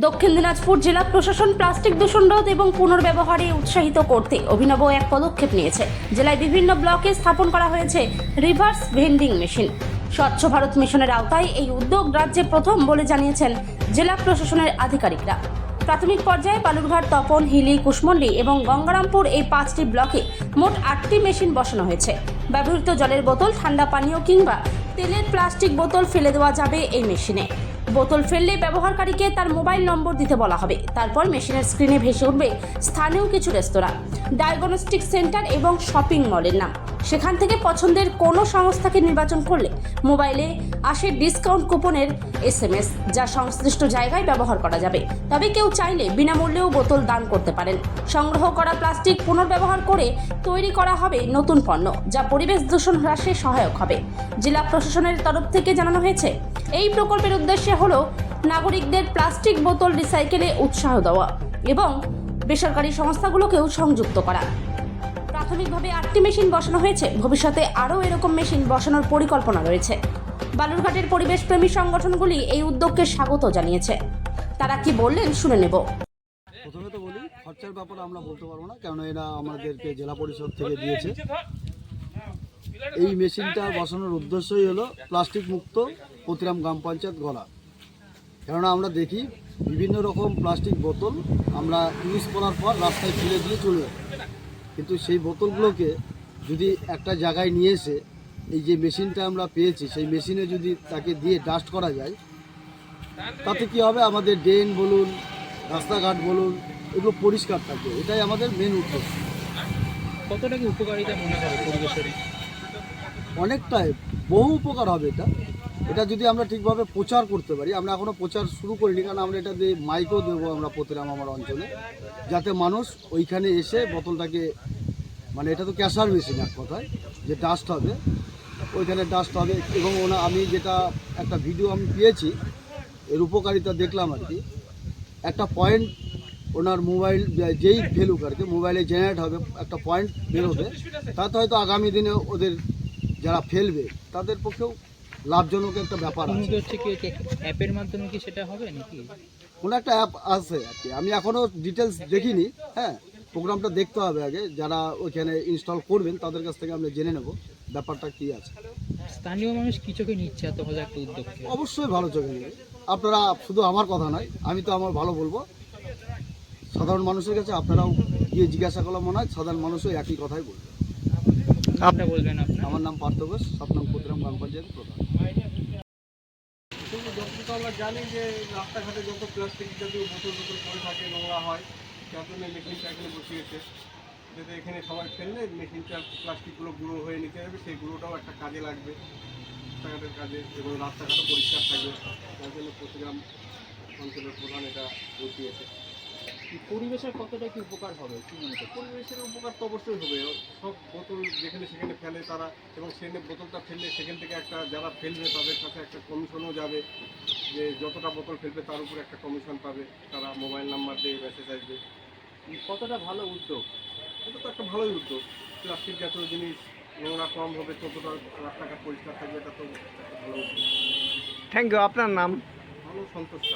দক্ষিণ দিনাজপুর জেলা প্রশাসন প্লাস্টিক দূষণ রোধ এবং পুনর্ব্যবহারে উৎসাহিত করতে অভিনব এক পদক্ষেপ নিয়েছে। জেলায় বিভিন্ন ব্লকে স্থাপন করা হয়েছে রিভার্স ভেন্ডিং মেশিন। স্বচ্ছ ভারত মিশনের আওতায় এই উদ্যোগ রাজ্যে প্রথম বলে জানিয়েছেন জেলা প্রশাসনের আধিকারিকরা। প্রাথমিক পর্যায়ে বালুরঘাট, তপন, হিলি, কুশমন্ডি এবং গঙ্গারামপুর এই 5টি ব্লকে মোট 8টি মেশিন বসানো হয়েছে। ব্যবহৃত জলের বোতল, ঠান্ডা পানীয় কিংবা তেলের প্লাস্টিক বোতল ফেলে দেওয়া যাবে এই মেশিনে। বোতল ফেললে ব্যবহারকারীকে তার মোবাইল নম্বর দিতে বলা হবে। তারপর মেশিনের স্ক্রিনে ভেসে উঠবে স্থানীয় কিছু রেস্তোরাঁ, ডায়াগনস্টিক সেন্টার এবং শপিং মলের নাম। সেখান থেকে পছন্দের কোনো সংস্থাকে নির্বাচন করলে মোবাইলে আসে ডিসকাউন্ট কুপনের SMS, যা সংশ্লিষ্ট জায়গায় ব্যবহার করা যাবে। তবে কেউ চাইলে বিনামূল্যেও বোতল দান করতে পারেন। সংগ্রহ করা প্লাস্টিক পুনর্ব্যবহার করে তৈরি করা হবে নতুন পণ্য, যা পরিবেশ দূষণ হ্রাসে সহায়ক হবে। জেলা প্রশাসনের তরফ থেকে জানানো হয়েছে, এই প্রকল্পের উদ্দেশ্য হলো নাগরিকদের প্লাস্টিক বোতল রিসাইকেলে উৎসাহ দেওয়া এবং বেসরকারি সংস্থাগুলোকেও সংযুক্ত করা। প্রাথমিকভাবে 8টি মেশিন বসানো হয়েছে। ভবিষ্যতে আরও এরকম মেশিন বসানোর পরিকল্পনা রয়েছে। বালুরঘাটের পরিবেশপ্রেমী সংগঠনগুলি এই উদ্যোগকে স্বাগত জানিয়েছে। তারা কি বললেন শুনে নেব। প্রথমে তো বলি, খরচার ব্যাপারে আমরা বলতে পারবো না, কারণ এরা আমাদেরকে জেলা পরিষদ থেকে দিয়েছে। এই মেশিনটা বসানোর উদ্দেশ্যই হলো প্লাস্টিক মুক্ত প্রতিরাম গ্রাম পঞ্চায়েত গড়া। কেননা আমরা দেখি বিভিন্ন রকম প্লাস্টিক বোতল আমরা ইউজ করার পর রাস্তায় ফেলে দিয়ে চলে যাই, কিন্তু সেই বোতলগুলোকে যদি একটা জায়গায় নিয়ে এসে এই যে মেশিনটা আমরা পেয়েছি, সেই মেশিনে যদি তাকে দিয়ে ডাস্ট করা যায়, তাতে কি হবে, আমাদের ড্রেন বলুন, রাস্তাঘাট বলুন, এগুলো পরিষ্কার থাকবে। এটাই আমাদের মেন উদ্দেশ্য। কতটা কি উপকারিতা মনে হয় পরিবেশের? অনেকটাই, বহু উপকার হবে এটা যদি আমরা ঠিকভাবে প্রচার করতে পারি। আমরা এখনও প্রচার শুরু করিনি, কারণ আমরা এটা দিয়ে মাইকও দেবো আমরা প্রতিরাম আমার অঞ্চলে, যাতে মানুষ ওইখানে এসে বোতলটাকে, মানে এটা তো ক্যাশার মেশিন এক কথায়, যে ডাস্ট হবে ওইখানে ডাস্ট হবে। এবং আমি যেটা একটা ভিডিও আমি পেয়েছি, এর উপকারিতা দেখলাম আর কি। একটা পয়েন্ট ওনার মোবাইল যেই ফেলুক আর কি, মোবাইলে জেনারেট হবে, একটা পয়েন্ট বেরোবে। তাতে হয়তো আগামী দিনে ওদের যারা ফেলবে তাদের পক্ষেও লাভজনক একটা ব্যাপার আছে। হচ্ছে কি অ্যাপের মাধ্যমে কি সেটা হবে নাকি? কোনো একটা অ্যাপ আছে আর কি, আমি এখনও ডিটেলস দেখিনি। হ্যাঁ, প্রোগ্রামটা দেখতে হবে আগে, যারা ওইখানে ইনস্টল করবেন তাদের কাছ থেকে আমরা জেনে নেব ব্যাপারটা কী আছে। স্থানীয় মানুষ কি চোখে নিচ্ছে এত ভালো একটা উদ্যোগ? অবশ্যই ভালো চোখে নেবে। আপনারা, শুধু আমার কথা নয়, আমি তো আমার ভালো বলবো, সাধারণ মানুষের কাছে আপনারাও গিয়ে জিজ্ঞাসা করলে মনে হয় সাধারণ মানুষও একই কথাই বলবে। আপনি বলবেন? আমার নাম পার্থ ঘোষ, 7 নং প্রতিরাম গ্রাম পঞ্চায়েত প্রধান। যতটুকু আমরা জানি যে রাস্তাঘাটে যত প্লাস্টিক জাতীয় বোতল পড়ে থাকে, নোংরা হয়, যার জন্য মেশিনটা এখানে বসিয়েছে, যাতে এখানে সবাই ফেললে মেশিনটা প্লাস্টিকগুলো গুঁড়ো হয়ে নিতে হবে। সেই গুঁড়োটাও একটা কাজে লাগবে, রাস্তাঘাটের কাজে, এবং রাস্তাঘাটও পরিষ্কার থাকবে। যার জন্য প্রতিগ্রাম অঞ্চলের প্রধান এটা বসিয়েছে। পরিবেশের কতটা কি উপকার হবে কি মনে করছেন? পরিবেশের উপকার তো অবশ্যই হবে। সব বোতল যেখানে সেখানে ফেলে তারা, এবং সেখানে বোতলটা ফেললে সেখান থেকে একটা, যারা ফেলবে তাদের কাছে একটা কমিশনও যাবে, যে যতটা বোতল ফেলবে তার উপরে একটা কমিশন পাবে। তারা মোবাইল নাম্বার দিয়ে মেসেজ আসবে। কতটা ভালো উদ্যোগ? এটা তো একটা ভালোই উদ্যোগ। প্লাস্টিক জাতীয় জিনিস নোংরা কম হবে, ততটা রাস্তাঘাট পরিষ্কার থাকবে, এটা তো একটা ভালো উদ্যোগ। Thank you. আপনার নাম? ভালো, সন্তোষ।